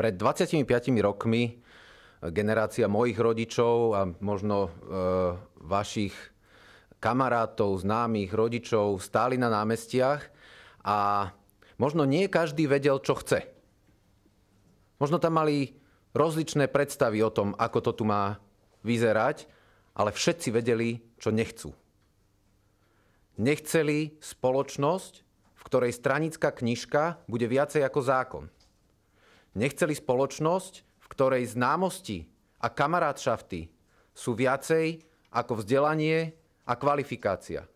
Pred 25 rokmi generácia mojich rodičov a možno vašich kamarátov, známych, rodičov stáli na námestiach a možno nie každý vedel, čo chce. Možno tam mali rozličné predstavy o tom, ako to tu má vyzerať, ale všetci vedeli, čo nechcú. Nechceli spoločnosť, v ktorej stranická knižka bude viacej ako zákon. Nechceli spoločnosť, v ktorej známosti a kamarátšafty sú viacej ako vzdelanie a kvalifikácia.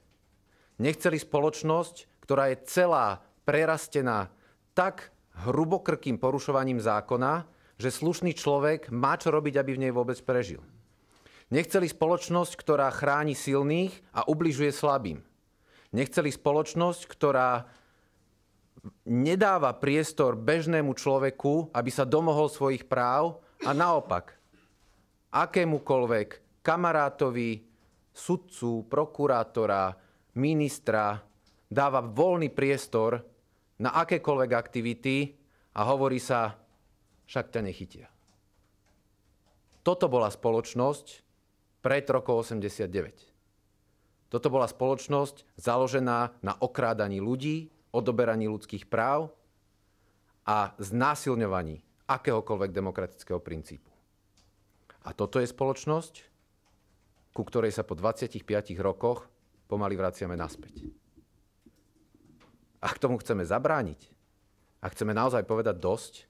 Nechceli spoločnosť, ktorá je celá prerastená tak hrubokrkým porušovaním zákona, že slušný človek má čo robiť, aby v nej vôbec prežil. Nechceli spoločnosť, ktorá chráni silných a ubližuje slabým. Nechceli spoločnosť, ktorá nedáva priestor bežnému človeku, aby sa domohol svojich práv a naopak akémukoľvek kamarátovi, sudcu, prokurátora, ministra dáva voľný priestor na akékoľvek aktivity a hovorí sa, však ťa nechytia. Toto bola spoločnosť pred rokom 89. Toto bola spoločnosť založená na okrádaní ľudí, odoberaní ľudských práv a znásilňovaní akéhokoľvek demokratického princípu. A toto je spoločnosť, ku ktorej sa po 25 rokoch pomaly vraciame naspäť. Ak tomu chceme zabrániť, ak chceme naozaj povedať dosť,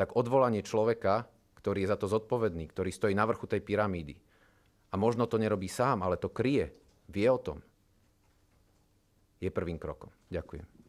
tak odvolanie človeka, ktorý je za to zodpovedný, ktorý stojí na vrchu tej pyramídy, a možno to nerobí sám, ale to kryje, vie o tom, je prvým krokom. Ďakujem.